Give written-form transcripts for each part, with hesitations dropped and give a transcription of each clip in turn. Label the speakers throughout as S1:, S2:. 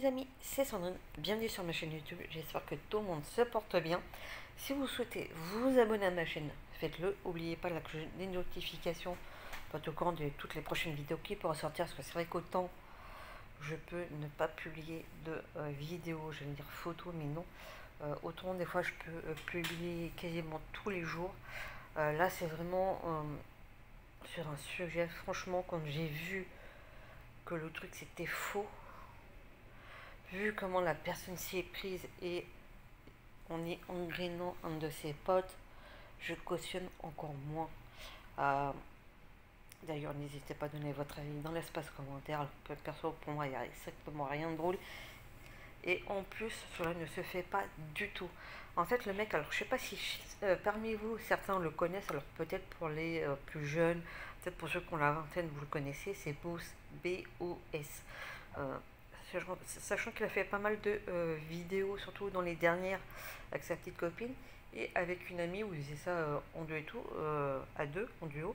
S1: les amis, c'est Sandrine, bienvenue sur ma chaîne YouTube, j'espère que tout le monde se porte bien. Si vous souhaitez vous abonner à ma chaîne, faites-le, n'oubliez pas la cloche des notifications pour être au courant de toutes les prochaines vidéos qui pourront sortir, parce que c'est vrai qu'autant je peux ne pas publier de vidéos, j'allais dire photos, mais non, autant des fois je peux publier quasiment tous les jours. Là c'est vraiment sur un sujet, franchement, quand j'ai vu que le truc c'était faux, vu comment la personne s'y est prise et on est engrainant un de ses potes, je cautionne encore moins. D'ailleurs, n'hésitez pas à donner votre avis dans l'espace commentaire. Perso, pour moi, il n'y a exactement rien de drôle. Et en plus, cela ne se fait pas du tout. En fait, le mec, alors je sais pas si parmi vous, certains le connaissent, alors peut-être pour les plus jeunes, peut-être pour ceux qui ont la vingtaine, vous le connaissez, c'est Boss, B-O-S. Sachant qu'il a fait pas mal de vidéos, surtout dans les dernières, avec sa petite copine, et avec une amie où il faisait ça en duo et tout, à deux, en duo.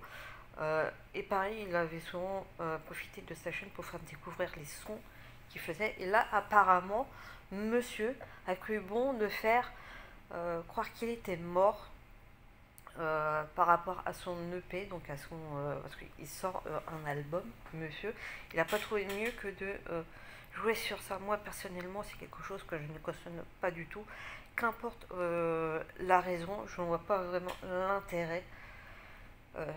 S1: Et pareil, il avait souvent profité de sa chaîne pour faire découvrir les sons qu'il faisait. Et là, apparemment, monsieur a cru bon de faire croire qu'il était mort par rapport à son EP, donc à son parce qu'il sort un album, monsieur. Il n'a pas trouvé mieux que de jouer sur ça. Moi, personnellement, c'est quelque chose que je ne cautionne pas du tout. Qu'importe la raison, je ne vois pas vraiment l'intérêt.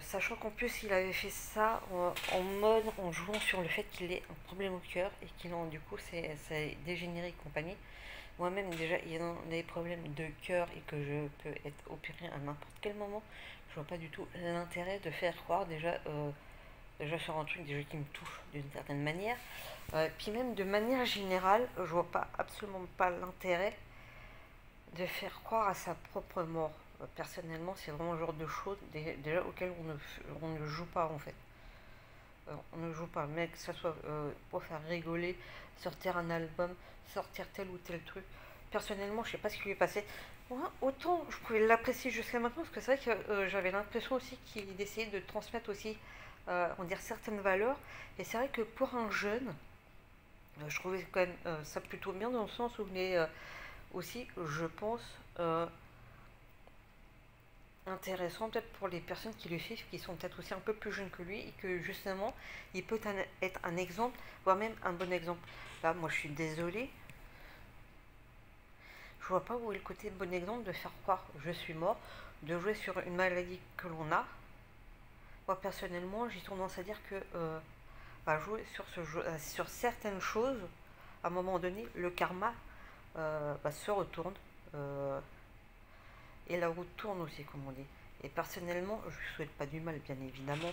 S1: Sachant qu'en plus il avait fait ça en mode en jouant sur le fait qu'il ait un problème au cœur et qu'il en du coup c'est dégénéré et compagnie. Moi-même déjà il y a des problèmes de cœur et que je peux être opéré à n'importe quel moment. Je vois pas du tout l'intérêt de faire croire déjà sur un truc déjà qui me touche d'une certaine manière. Puis même de manière générale, je vois pas absolument pas l'intérêt de faire croire à sa propre mort. Personnellement, c'est vraiment le genre de choses déjà auxquelles on ne joue pas en fait. On ne joue pas, mais que ce soit pour faire rigoler, sortir un album, sortir tel ou tel truc. Personnellement, je sais pas ce qui lui est passé. Moi, autant je pouvais l'apprécier jusqu'à maintenant, parce que c'est vrai que j'avais l'impression aussi qu'il essayait de transmettre aussi, on dire certaines valeurs. Et c'est vrai que pour un jeune, je trouvais quand même ça plutôt bien dans le sens où il est aussi, je pense, intéressant peut-être pour les personnes qui le suivent, qui sont peut-être aussi un peu plus jeunes que lui, et que justement, il peut être un exemple, voire même un bon exemple. Là, moi, je suis désolée, je vois pas où est le côté bon exemple de faire croire je suis mort, de jouer sur une maladie que l'on a. Moi, personnellement, j'ai tendance à dire que jouer sur, sur certaines choses, à un moment donné, le karma se retourne. Et la roue tourne aussi, comme on dit. Et personnellement, je ne souhaite pas du mal, bien évidemment.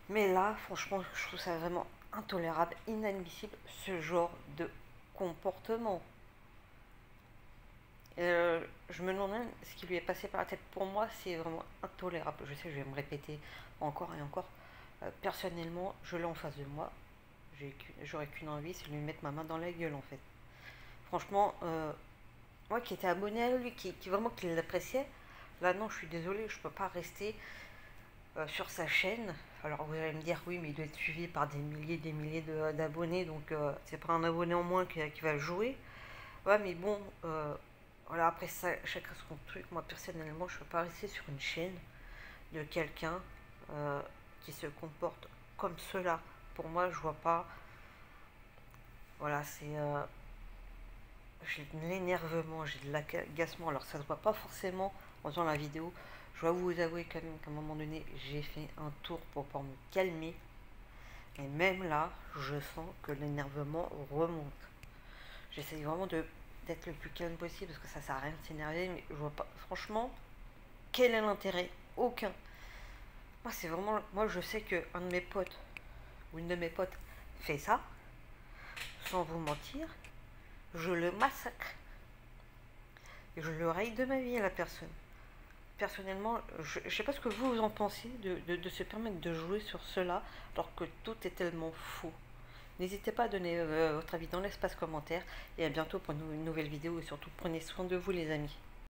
S1: Mais là, franchement, je trouve ça vraiment intolérable, inadmissible, ce genre de comportement. Je me demande même ce qui lui est passé par la tête. Pour moi, c'est vraiment intolérable. Je sais, je vais me répéter encore et encore. Personnellement, je l'ai en face de moi. J'aurais qu'une envie, c'est de lui mettre ma main dans la gueule, en fait. Franchement, moi qui étais abonné à lui, qui vraiment qui l'appréciait, là non, je suis désolée, je peux pas rester sur sa chaîne. Alors vous allez me dire oui, mais il doit être suivi par des milliers d'abonnés, donc c'est pas un abonné en moins qui va jouer. Ouais, mais bon, voilà, après ça, chacun son truc. Moi personnellement, je peux pas rester sur une chaîne de quelqu'un qui se comporte comme cela. Pour moi, je vois pas. Voilà, c'est j'ai de l'énervement, j'ai de l'agacement. Alors ça se voit pas forcément en faisant la vidéo. Je dois vous avouer quand même qu'à un moment donné, j'ai fait un tour pour pouvoir me calmer. Et même là, je sens que l'énervement remonte. J'essaye vraiment d'être le plus calme possible parce que ça sert à rien de s'énerver. Mais je vois pas, franchement, quel est l'intérêt? Aucun. Moi, c'est vraiment, moi, je sais que un de mes potes ou une de mes potes fait ça, sans vous mentir. Je le massacre. Et je le raille de ma vie à la personne. Personnellement, je ne sais pas ce que vous en pensez de se permettre de jouer sur cela alors que tout est tellement faux. N'hésitez pas à donner votre avis dans l'espace commentaire et à bientôt pour une nouvelle vidéo et surtout prenez soin de vous les amis.